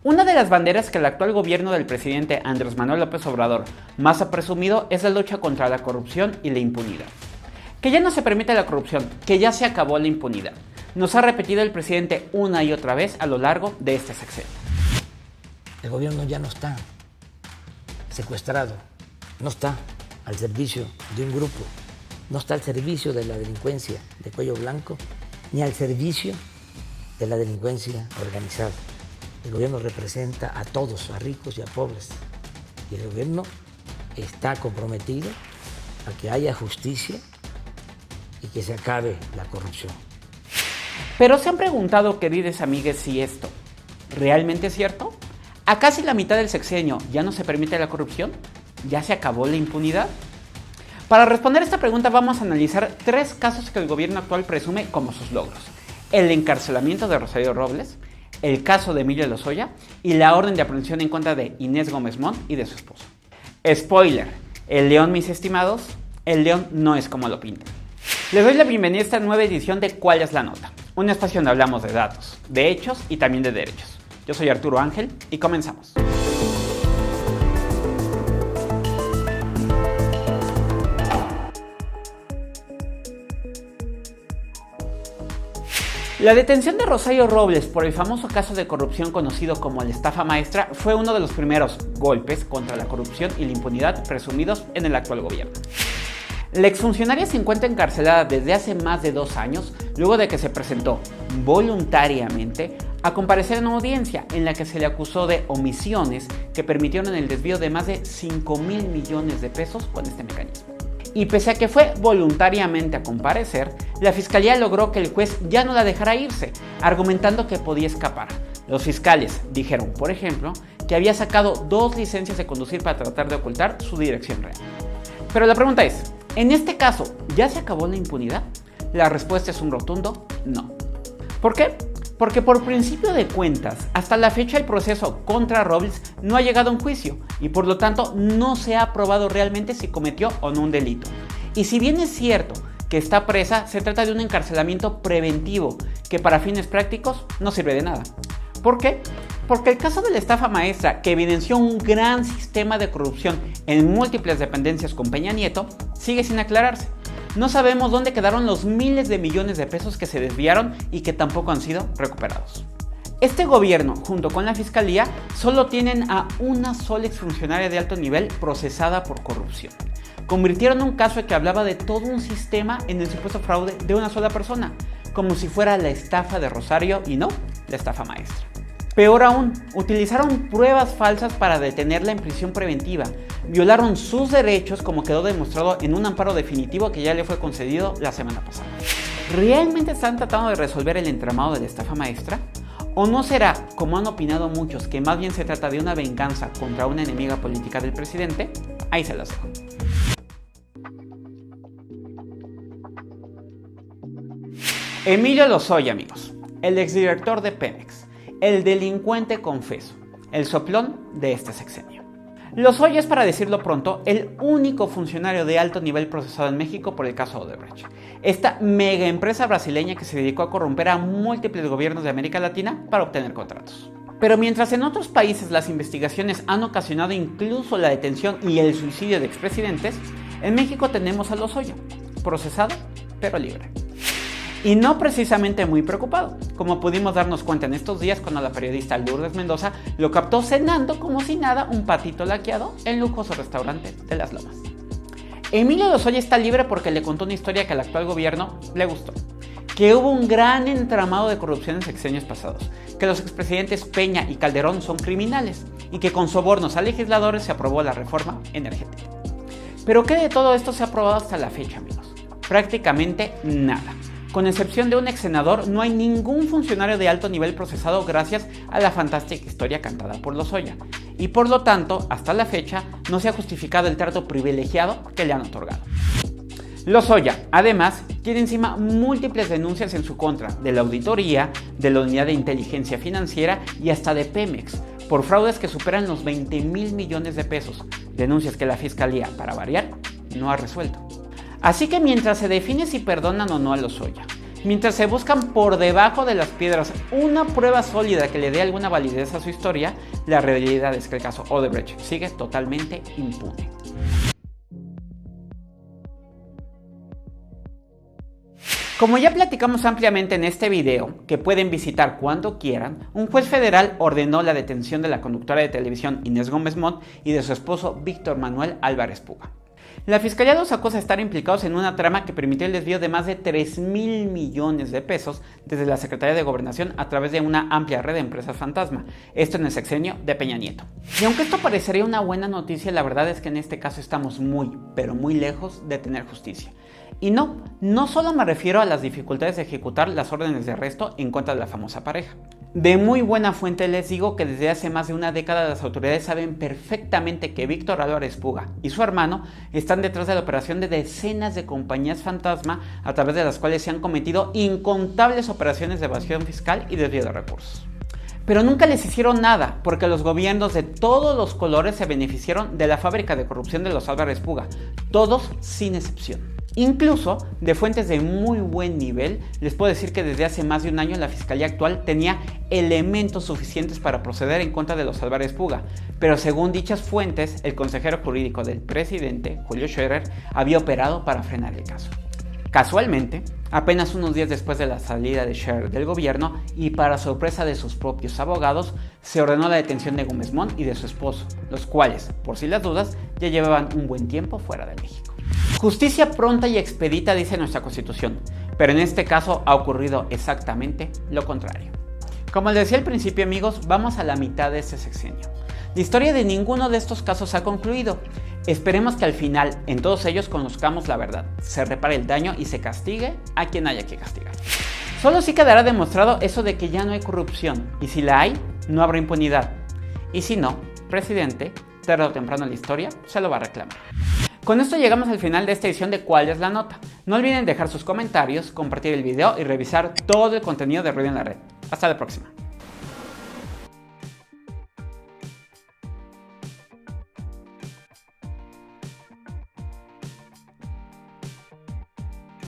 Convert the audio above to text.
Una de las banderas que el actual gobierno del presidente Andrés Manuel López Obrador más ha presumido es la lucha contra la corrupción y la impunidad. Que ya no se permite la corrupción, que ya se acabó la impunidad. Nos ha repetido el presidente una y otra vez a lo largo de este sexenio. El gobierno ya no está secuestrado, no está al servicio de un grupo, no está al servicio de la delincuencia de cuello blanco, ni al servicio de la delincuencia organizada. El gobierno representa a todos, a ricos y a pobres. Y el gobierno está comprometido a que haya justicia y que se acabe la corrupción. Pero se han preguntado, queridos amigues, si esto realmente es cierto. ¿A casi la mitad del sexenio ya no se permite la corrupción? ¿Ya se acabó la impunidad? Para responder esta pregunta vamos a analizar 3 casos que el gobierno actual presume como sus logros. El encarcelamiento de Rosario Robles, el caso de Emilio Lozoya y la orden de aprehensión en contra de Inés Gómez Mont y de su esposo. Spoiler, el león, mis estimados, el león no es como lo pintan. Les doy la bienvenida a esta nueva edición de ¿Cuál es la nota? Un espacio donde hablamos de datos, de hechos y también de derechos. Yo soy Arturo Ángel y comenzamos. La detención de Rosario Robles por el famoso caso de corrupción conocido como la estafa maestra fue uno de los primeros golpes contra la corrupción y la impunidad presumidos en el actual gobierno. La exfuncionaria se encuentra encarcelada desde hace más de 2 años, luego de que se presentó voluntariamente a comparecer en una audiencia en la que se le acusó de omisiones que permitieron el desvío de más de 5,000 millones de pesos con este mecanismo. Y pese a que fue voluntariamente a comparecer, la fiscalía logró que el juez ya no la dejara irse, argumentando que podía escapar. Los fiscales dijeron, por ejemplo, que había sacado 2 licencias de conducir para tratar de ocultar su dirección real. Pero la pregunta es, ¿en este caso ya se acabó la impunidad? La respuesta es un rotundo no. ¿Por qué? Porque por principio de cuentas, hasta la fecha el proceso contra Robles no ha llegado a un juicio y por lo tanto no se ha probado realmente si cometió o no un delito. Y si bien es cierto que está presa, se trata de un encarcelamiento preventivo que para fines prácticos no sirve de nada. ¿Por qué? Porque el caso de la estafa maestra, que evidenció un gran sistema de corrupción en múltiples dependencias con Peña Nieto, sigue sin aclararse. No sabemos dónde quedaron los miles de millones de pesos que se desviaron y que tampoco han sido recuperados. Este gobierno, junto con la fiscalía, solo tienen a una sola exfuncionaria de alto nivel procesada por corrupción. Convirtieron un caso que hablaba de todo un sistema en el supuesto fraude de una sola persona, como si fuera la estafa de Rosario y no la estafa maestra. Peor aún, utilizaron pruebas falsas para detenerla en prisión preventiva, violaron sus derechos como quedó demostrado en un amparo definitivo que ya le fue concedido la semana pasada. ¿Realmente están tratando de resolver el entramado de la estafa maestra? ¿O no será, como han opinado muchos, que más bien se trata de una venganza contra una enemiga política del presidente? Ahí se las dejo. Emilio Lozoya, amigos, el exdirector de Pemex, el delincuente confeso, el soplón de este sexenio. Lozoya es, para decirlo pronto, el único funcionario de alto nivel procesado en México por el caso Odebrecht. Esta mega empresa brasileña que se dedicó a corromper a múltiples gobiernos de América Latina para obtener contratos. Pero mientras en otros países las investigaciones han ocasionado incluso la detención y el suicidio de expresidentes, en México tenemos a Lozoya, procesado pero libre. Y no precisamente muy preocupado, como pudimos darnos cuenta en estos días cuando la periodista Lourdes Mendoza lo captó cenando como si nada un patito laqueado en lujoso restaurante de Las Lomas. Emilio Lozoya está libre porque le contó una historia que al actual gobierno le gustó, que hubo un gran entramado de corrupción en sexenios pasados, que los expresidentes Peña y Calderón son criminales y que con sobornos a legisladores se aprobó la reforma energética. Pero ¿qué de todo esto se ha aprobado hasta la fecha, amigos? Prácticamente nada. Con excepción de un ex senador, no hay ningún funcionario de alto nivel procesado gracias a la fantástica historia cantada por Lozoya. Y por lo tanto, hasta la fecha, no se ha justificado el trato privilegiado que le han otorgado. Lozoya, además, tiene encima múltiples denuncias en su contra de la auditoría, de la Unidad de Inteligencia Financiera y hasta de Pemex, por fraudes que superan los 20,000 millones de pesos, denuncias que la Fiscalía, para variar, no ha resuelto. Así que mientras se define si perdonan o no a Lozoya, Mientras se buscan por debajo de las piedras una prueba sólida que le dé alguna validez a su historia, la realidad es que el caso Odebrecht sigue totalmente impune. Como ya platicamos ampliamente en este video, que pueden visitar cuando quieran, un juez federal ordenó la detención de la conductora de televisión Inés Gómez Mont y de su esposo Víctor Manuel Álvarez Puga. La fiscalía los acusa de estar implicados en una trama que permitió el desvío de más de 3,000 millones de pesos desde la Secretaría de Gobernación a través de una amplia red de empresas fantasma, esto en el sexenio de Peña Nieto. Y aunque esto parecería una buena noticia, la verdad es que en este caso estamos muy, pero muy lejos de tener justicia. Y no solo me refiero a las dificultades de ejecutar las órdenes de arresto en contra de la famosa pareja. De muy buena fuente les digo que desde hace más de una década las autoridades saben perfectamente que Víctor Álvarez Puga y su hermano están detrás de la operación de decenas de compañías fantasma a través de las cuales se han cometido incontables operaciones de evasión fiscal y desvío de recursos. Pero nunca les hicieron nada, porque los gobiernos de todos los colores se beneficiaron de la fábrica de corrupción de los Álvarez Puga, todos sin excepción. Incluso, de fuentes de muy buen nivel, les puedo decir que desde hace más de un año la Fiscalía actual tenía elementos suficientes para proceder en contra de los Álvarez Puga, pero según dichas fuentes, el consejero jurídico del presidente, Julio Scherer, había operado para frenar el caso. Casualmente, apenas unos días después de la salida de Scherer del gobierno y para sorpresa de sus propios abogados, se ordenó la detención de Gómez Mont y de su esposo, los cuales, por si las dudas, ya llevaban un buen tiempo fuera de México. Justicia pronta y expedita, dice nuestra Constitución, pero en este caso ha ocurrido exactamente lo contrario. Como les decía al principio, amigos, vamos a la mitad de este sexenio. La historia de ninguno de estos casos ha concluido. Esperemos que al final, en todos ellos, conozcamos la verdad, se repare el daño y se castigue a quien haya que castigar. Solo sí quedará demostrado eso de que ya no hay corrupción, y si la hay, no habrá impunidad. Y si no, presidente, tarde o temprano la historia se lo va a reclamar. Con esto llegamos al final de esta edición de ¿Cuál es la nota? No olviden dejar sus comentarios, compartir el video y revisar todo el contenido de Ruido en la Red. Hasta la próxima.